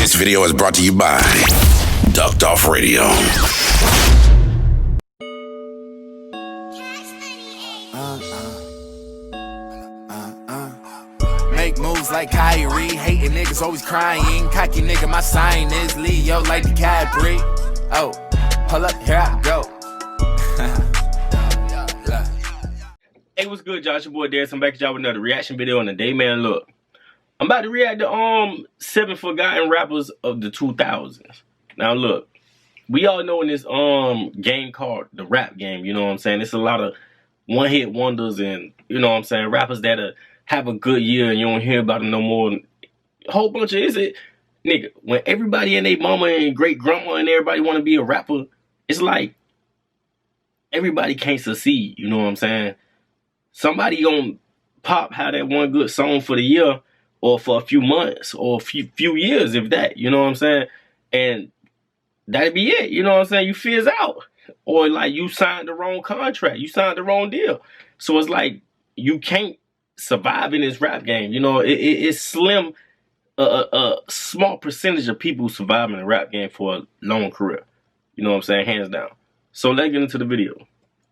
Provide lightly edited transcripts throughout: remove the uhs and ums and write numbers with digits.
This video is brought to you by DuckedOffRadio. Make moves like Kyrie, hating niggas always crying. Cocky nigga, my sign is Leo like the Cadbury. Oh, pull up, here I go. Hey, what's good, y'all? It's your boy Darius. I'm back at y'all with another reaction video on the day, man. Look, I'm about to react to 7 forgotten rappers of the 2000s. Now, look, we all know in this game called the rap game, you know what I'm saying? It's a lot of one-hit wonders and, you know what I'm saying, rappers that have a good year and you don't hear about them no more. A whole bunch of nigga, when everybody and their mama and great grandma and everybody want to be a rapper, it's like everybody can't succeed, you know what I'm saying? Somebody gonna pop, have that one good song for the year or for a few months or a few years, if that, you know what I'm saying? And that'd be it, you know what I'm saying? You fizz out. Or like you signed the wrong contract, you signed the wrong deal. So it's like you can't survive in this rap game. You know, it's slim, a small percentage of people survive in the rap game for a long career. You know what I'm saying? Hands down. So let's get into the video.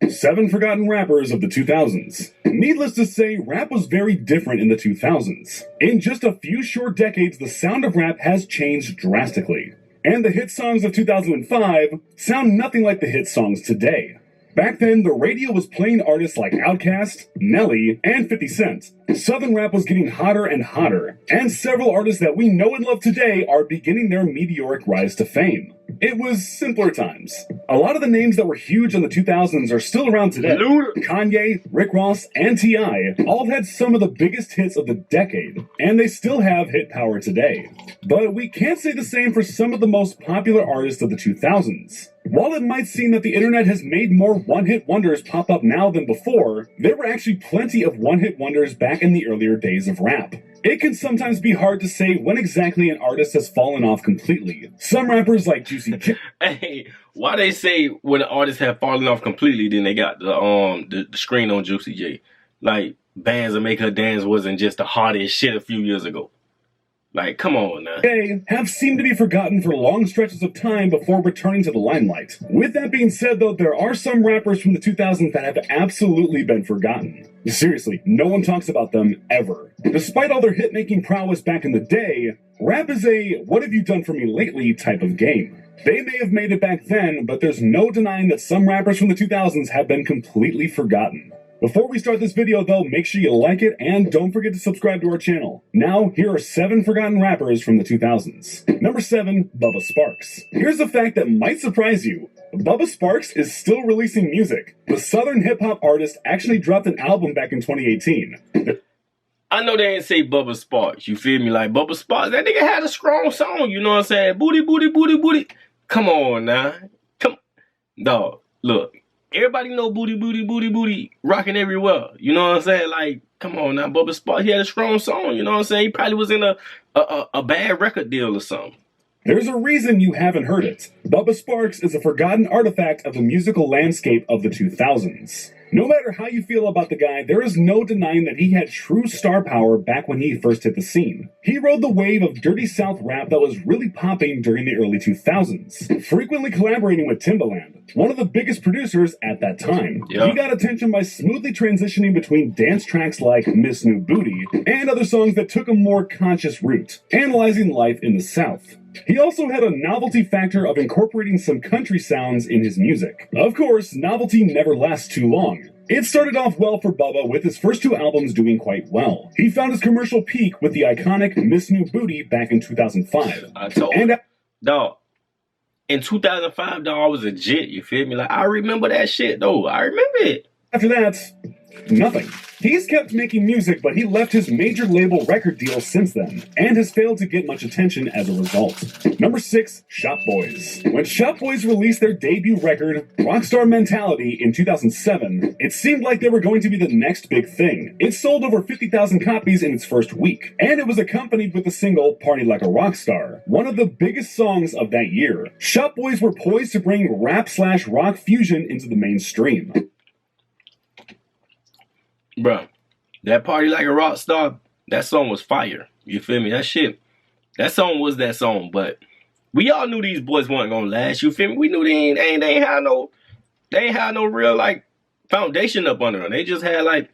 7 forgotten rappers of the 2000s. Needless to say, rap was very different in the 2000s. In just a few short decades, the sound of rap has changed drastically. And the hit songs of 2005 sound nothing like the hit songs today. Back then, the radio was playing artists like Outkast, Nelly, and 50 Cent. Southern rap was getting hotter and hotter, and several artists that we know and love today are beginning their meteoric rise to fame. It was simpler times. A lot of the names that were huge in the 2000s are still around today. Kanye, Rick Ross, and T.I. all had some of the biggest hits of the decade, and they still have hit power today. But we can't say the same for some of the most popular artists of the 2000s. While it might seem that the internet has made more one-hit wonders pop up now than before, there were actually plenty of one-hit wonders back in the earlier days of rap. It can sometimes be hard to say when exactly an artist has fallen off completely. Some rappers like Juicy J. Hey, why they say when an artist have fallen off completely, then they got the screen on Juicy J? Like, Bands That Make Her Dance wasn't just the hottest shit a few years ago. Like, come on now. Have seemed to be forgotten for long stretches of time before returning to the limelight. With that being said, though, there are some rappers from the 2000s that have absolutely been forgotten. Seriously, no one talks about them ever. Despite all their hit-making prowess back in the day, rap is a what have you done for me lately type of game. They may have made it back then, but there's no denying that some rappers from the 2000s have been completely forgotten. Before we start this video, though, make sure you like it and don't forget to subscribe to our channel. Now, here are 7 forgotten rappers from the 2000s. Number 7, Bubba Sparks. Here's a fact that might surprise you. Bubba Sparks is still releasing music. The Southern hip-hop artist actually dropped an album back in 2018. I know they ain't say Bubba Sparks, you feel me? Like, Bubba Sparks, that nigga had a strong song, you know what I'm saying? Booty, booty, booty, booty. Come on, now. Dog, look. Everybody know booty, booty, booty, booty, rocking everywhere. You know what I'm saying? Like, come on now, Bubba Sparks, he had a strong song. You know what I'm saying? He probably was in a bad record deal or something. There's a reason you haven't heard it. Bubba Sparks is a forgotten artifact of the musical landscape of the 2000s. No matter how you feel about the guy, there is no denying that he had true star power back when he first hit the scene. He rode the wave of dirty South rap that was really popping during the early 2000s, frequently collaborating with Timbaland, one of the biggest producers at that time. He got attention by smoothly transitioning between dance tracks like Miss New Booty and other songs that took a more conscious route, analyzing life in the South. He also had a novelty factor of incorporating some country sounds in his music. Of course, novelty never lasts too long. It started off well for Bubba, with his first 2 albums doing quite well. He found his commercial peak with the iconic Miss New Booty back in 2005. I told you, dog, in 2005, dog, I was a jit, you feel me? Like, I remember that shit, though. I remember it. After that, nothing. He's kept making music, but he left his major label record deal since then, and has failed to get much attention as a result. Number 6, Shop Boys. When Shop Boys released their debut record, Rockstar Mentality, in 2007, it seemed like they were going to be the next big thing. It sold over 50,000 copies in its first week, and it was accompanied with the single Party Like a Rockstar, one of the biggest songs of that year. Shop Boys were poised to bring rap/rock fusion into the mainstream. Bruh, that Party Like a Rock Star, that song was fire. You feel me? That shit That song was that song, but we all knew these boys weren't gonna last. You feel me? We knew they ain't had no real like foundation up under them. They just had like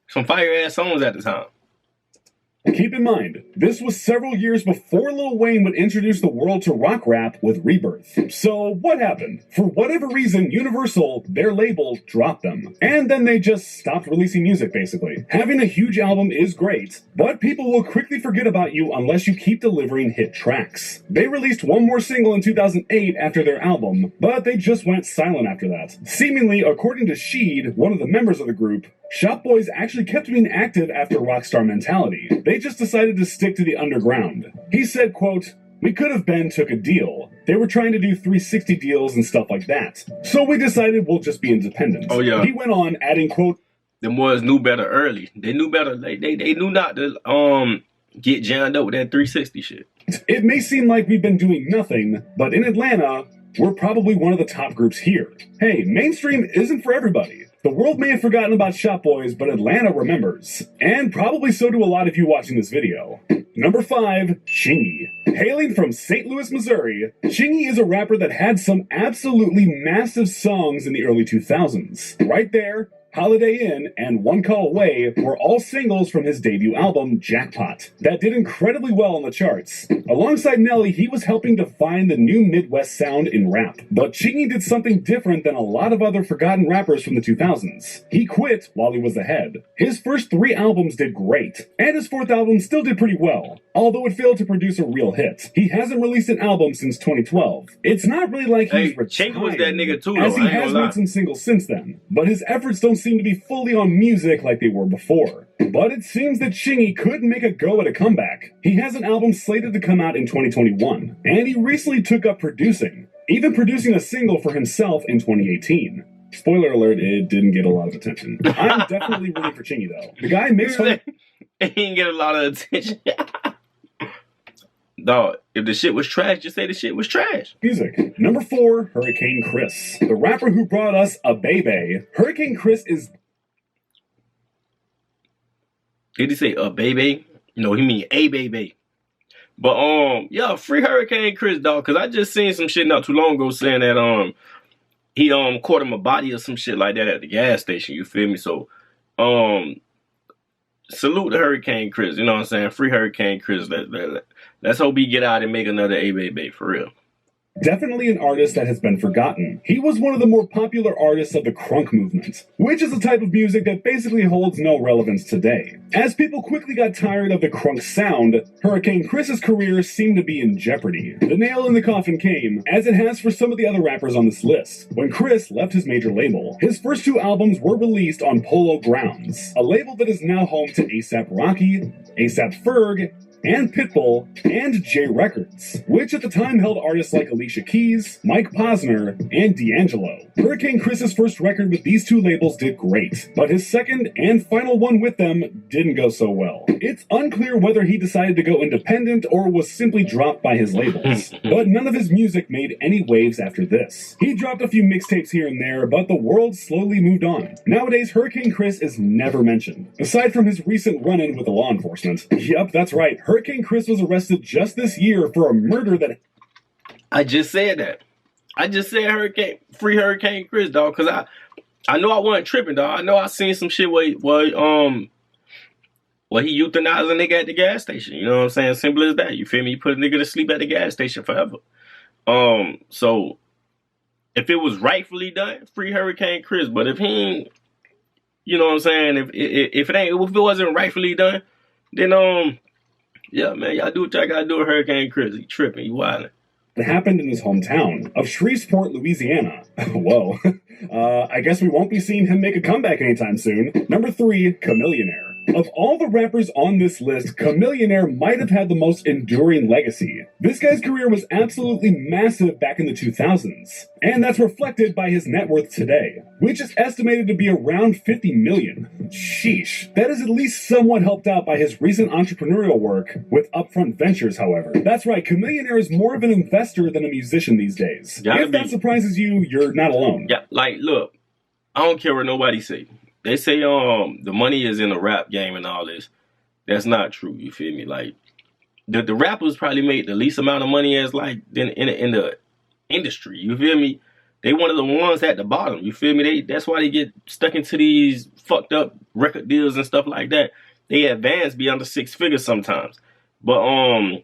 some fire ass songs at the time. Keep in mind, this was several years before Lil Wayne would introduce the world to rock rap with Rebirth. So what happened? For whatever reason, Universal, their label, dropped them. And then they just stopped releasing music, basically. Having a huge album is great, but people will quickly forget about you unless you keep delivering hit tracks. They released one more single in 2008 after their album, but they just went silent after that. Seemingly, according to Sheed, one of the members of the group, Shop Boys actually kept being active after Rockstar Mentality. They just decided to stick to the underground. He said, quote, "We could have been took a deal. They were trying to do 360 deals and stuff like that. So we decided we'll just be independent." Oh, yeah. He went on, adding, quote, Them boys knew better early. They knew better. They knew not to get jammed up with that 360 shit. "It may seem like we've been doing nothing, but in Atlanta, we're probably one of the top groups here. Hey, mainstream isn't for everybody. The world may have forgotten about Shop Boys, but Atlanta remembers. And probably so do a lot of you watching this video." Number 5, Chingy. Hailing from St. Louis, Missouri, Chingy is a rapper that had some absolutely massive songs in the early 2000s. Right there, Holiday Inn and One Call Away were all singles from his debut album, Jackpot, that did incredibly well on the charts. Alongside Nelly, he was helping define the new Midwest sound in rap. But Chingy did something different than a lot of other forgotten rappers from the 2000s. He quit while he was ahead. His first 3 albums did great, and his 4th album still did pretty well, although it failed to produce a real hit. He hasn't released an album since 2012. It's not really like he's retired, Chingy was that nigga too, as though. he I ain't has gonna lie. made some singles since then, but his efforts don't seem to be fully on music like they were before. But it seems that Chingy could make a go at a comeback. He has an album slated to come out in 2021, and he recently took up producing, even producing a single for himself in 2018. Spoiler alert, it didn't get a lot of attention. I'm definitely rooting for Chingy, though. The guy makes He didn't get a lot of attention. Dog, if the shit was trash, just say the shit was trash. music. Number 4, Hurricane Chris. The rapper who brought us a baby. Hurricane Chris is... Did he say a baby? No, he mean a baby. But yeah, free Hurricane Chris, dog, cause I just seen some shit not too long ago saying that he caught him a body or some shit like that at the gas station. You feel me? So salute to Hurricane Chris. You know what I'm saying? Free Hurricane Chris. Let's hope he get out and make another a baby for real. Definitely an artist that has been forgotten. He was one of the more popular artists of the crunk movement, which is a type of music that basically holds no relevance today. As people quickly got tired of the crunk sound, Hurricane Chris's career seemed to be in jeopardy. The nail in the coffin came, as it has for some of the other rappers on this list, when Chris left his major label. His first 2 albums were released on Polo Grounds, a label that is now home to A$AP Rocky, A$AP Ferg, and Pitbull, and J Records, which at the time held artists like Alicia Keys, Mike Posner, and D'Angelo. Hurricane Chris's first record with these 2 labels did great, but his second and final one with them didn't go so well. It's unclear whether he decided to go independent or was simply dropped by his labels, but none of his music made any waves after this. He dropped a few mixtapes here and there, but the world slowly moved on. Nowadays, Hurricane Chris is never mentioned, aside from his recent run-in with the law enforcement. Yep, that's right. Hurricane Chris was arrested just this year for a murder that... I just said that. I just said free Hurricane Chris, dog, because I know I wasn't tripping, dog. I know I seen some shit where he euthanized a nigga at the gas station. You know what I'm saying? Simple as that. You feel me? You put a nigga to sleep at the gas station forever. So if it was rightfully done, free Hurricane Chris. But if he ain't, you know what I'm saying? If it wasn't rightfully done, then yeah, man, y'all do what y'all gotta do with Hurricane Chris. He tripping, he wildin'. It happened in his hometown of Shreveport, Louisiana. Whoa. I guess we won't be seeing him make a comeback anytime soon. Number 3, Chamillionaire. Of all the rappers on this list, Chamillionaire might have had the most enduring legacy. This guy's career was absolutely massive back in the 2000s, and that's reflected by his net worth today, which is estimated to be around 50 million. Sheesh. That is at least somewhat helped out by his recent entrepreneurial work with Upfront Ventures, however. That's right, Chamillionaire is more of an investor than a musician these days. If that surprises you, you're not alone. Yeah, like, look, I don't care what nobody say. They say the money is in the rap game and all this. That's not true, you feel me? Like, the rappers probably made the least amount of money as like in the industry. You feel me? They one of the ones at the bottom. You feel me? That's why they get stuck into these fucked up record deals and stuff like that. They advance beyond the 6 figures sometimes. But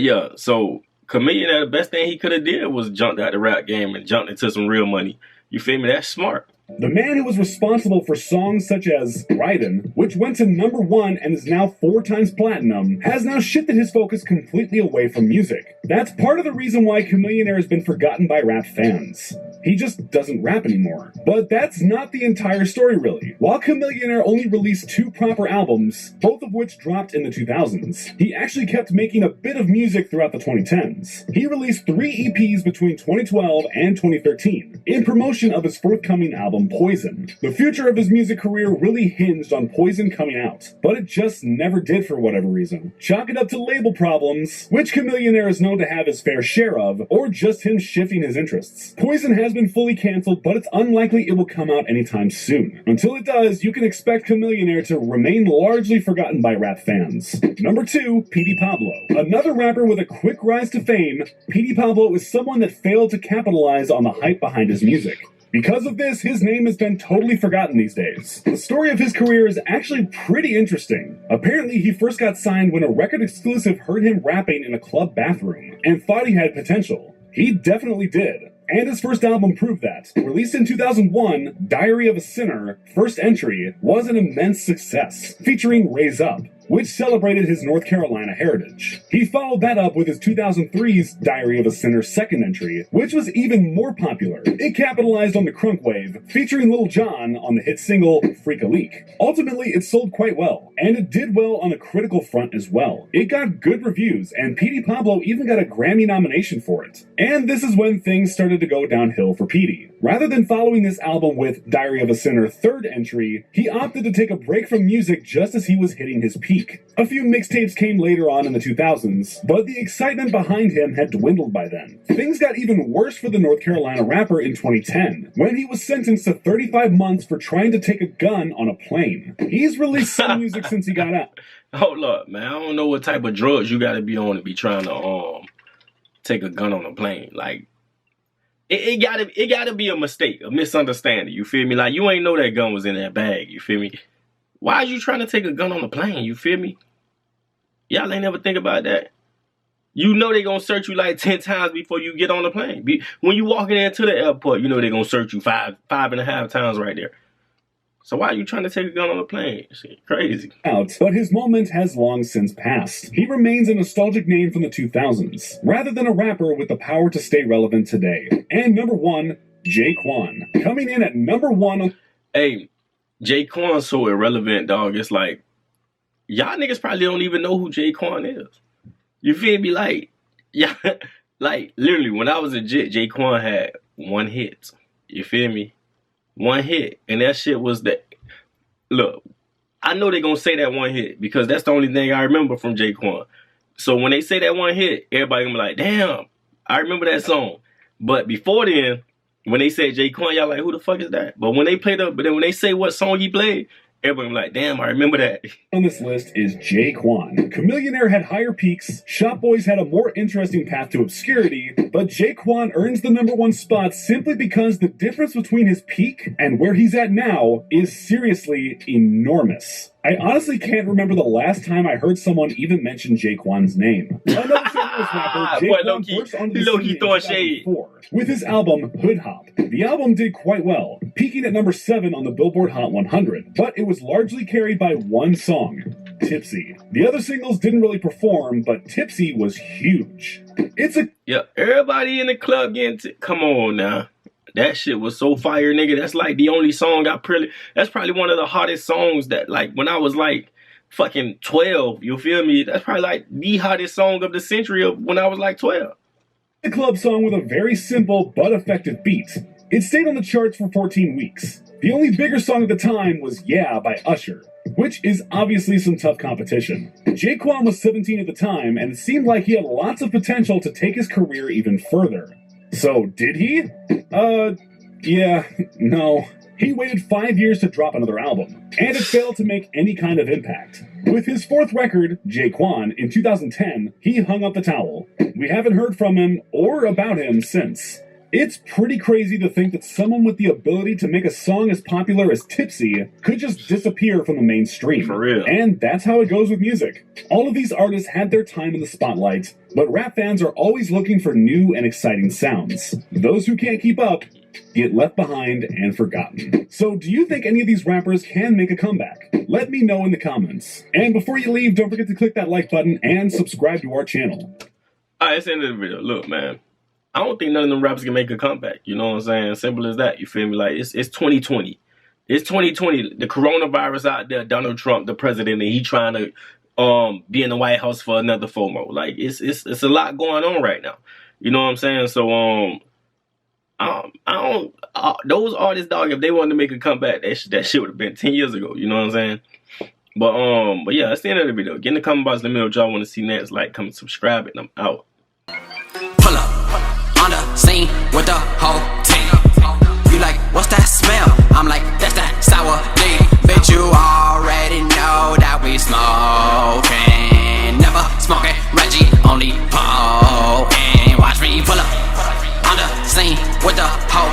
yeah, so Chamillionaire, the best thing he could have did was jumped out the rap game and jumped into some real money. You feel me? That's smart. The man who was responsible for songs such as Raiden, which went to #1 and is now 4 times platinum, has now shifted his focus completely away from music. That's part of the reason why Chamillionaire has been forgotten by rap fans. He just doesn't rap anymore. But that's not the entire story, really. While Chamillionaire only released 2 proper albums, both of which dropped in the 2000s, he actually kept making a bit of music throughout the 2010s. He released 3 EPs between 2012 and 2013, in promotion of his forthcoming album Poison. The future of his music career really hinged on Poison coming out, but it just never did for whatever reason. Chalk it up to label problems, which Chamillionaire is known to have his fair share of, or just him shifting his interests. Poison has been fully canceled, but it's unlikely it will come out anytime soon. Until it does, you can expect Chamillionaire to remain largely forgotten by rap fans. Number 2, Petey Pablo. Another rapper with a quick rise to fame, Petey Pablo is someone that failed to capitalize on the hype behind his music. Because of this, his name has been totally forgotten these days. The story of his career is actually pretty interesting. Apparently, he first got signed when a record exclusive heard him rapping in a club bathroom and thought he had potential. He definitely did. And his first album proved that. Released in 2001, Diary of a Sinner, first entry, was an immense success, featuring Raise Up, which celebrated his North Carolina heritage. He followed that up with his 2003's Diary of a Sinner second entry, which was even more popular. It capitalized on the crunk wave, featuring Lil Jon on the hit single Freak a Leak. Ultimately, it sold quite well, and it did well on a critical front as well. It got good reviews, and Petey Pablo even got a Grammy nomination for it. And this is when things started to go downhill for Petey. Rather than following this album with Diary of a Sinner third entry, he opted to take a break from music just as he was hitting his peak. A few mixtapes came later on in the 2000s, but the excitement behind him had dwindled by then. Things got even worse for the North Carolina rapper in 2010, when he was sentenced to 35 months for trying to take a gun on a plane. He's released some music since he got out. Hold up, man. I don't know what type of drugs you gotta be on to be trying to take a gun on a plane. Like, it gotta be a mistake, a misunderstanding. You feel me? Like, you ain't know that gun was in that bag. You feel me? Why are you trying to take a gun on a plane? You feel me? Y'all ain't never think about that. You know they gonna search you like 10 times before you get on the plane. When you walking into the airport, you know they gonna search you five and a half times right there. So why are you trying to take a gun on a plane? Shit, crazy. But his moment has long since passed. He remains a nostalgic name from the 2000s, rather than a rapper with the power to stay relevant today. And number 1, Jaequan. Coming in at number 1. Hey, Jaequan's so irrelevant, dog. It's like, y'all niggas probably don't even know who Jaequan is. You feel me? Like, yeah, like, literally, when I was a jit, Jaequan had 1 hit. You feel me? 1 hit. And that shit was the... Look, I know they gonna say that 1 hit because that's the only thing I remember from Jaequan. So when they say that 1 hit, everybody gonna be like, damn, I remember that song. But before then, when they said Jaequan, y'all like, who the fuck is that? But when they played up, but then when they say what song he played, everybody be like, damn, I remember that. On this list is Jaequan. Chamillionaire had higher peaks, Shop Boys had a more interesting path to obscurity, but Jaequan earns the number 1 spot simply because the difference between his peak and where he's at now is seriously enormous. I honestly can't remember the last time I heard someone even mention Jaequan's name. Another famous rapper, Jaequan burst onto the scene in 2004 with his album Hood Hop. The album did quite well, peaking at number 7 on the Billboard Hot 100, but it was largely carried by 1 song, Tipsy. The other singles didn't really perform, but Tipsy was huge. Yeah, everybody in the club come on now. That shit was so fire, nigga. That's like the only song that's probably one of the hottest songs that, like, when I was like fucking 12, you feel me? That's probably like the hottest song of the century of when I was like 12. A club song with a very simple but effective beat. It stayed on the charts for 14 weeks. The only bigger song at the time was Yeah by Usher, which is obviously some tough competition. Jaequan was 17 at the time, and it seemed like he had lots of potential to take his career even further. So, did he? Yeah, no. He waited 5 years to drop another album, and it failed to make any kind of impact. With his fourth record, Jaequan, in 2010, he hung up the towel. We haven't heard from him or about him since. It's pretty crazy to think that someone with the ability to make a song as popular as Tipsy could just disappear from the mainstream. For real. And that's how it goes with music. All of these artists had their time in the spotlight, but rap fans are always looking for new and exciting sounds. Those who can't keep up get left behind and forgotten. So do you think any of these rappers can make a comeback? Let me know in the comments. And before you leave, don't forget to click that like button and subscribe to our channel. Alright, that's the end of the video. Look, man, I don't think none of them rappers can make a comeback. You know what I'm saying? Simple as that. You feel me? Like, it's 2020. It's 2020. The coronavirus out there, Donald Trump, the president, and he trying to be in the White House for another FOMO. Like, it's a lot going on right now. You know what I'm saying? So, those artists, dog, if they wanted to make a comeback, that shit would have been 10 years ago. You know what I'm saying? But yeah, that's the end of the video. Get in the comment box, let me know what y'all want to see next. Like, comment, subscribe, and I'm out. Pull up on the scene with the whole team. You like, what's that smell? I'm like, that's that sour D. Bitch, you already know that we smoking. Never smoking, Reggie, only poking. Watch me pull up on the scene with the whole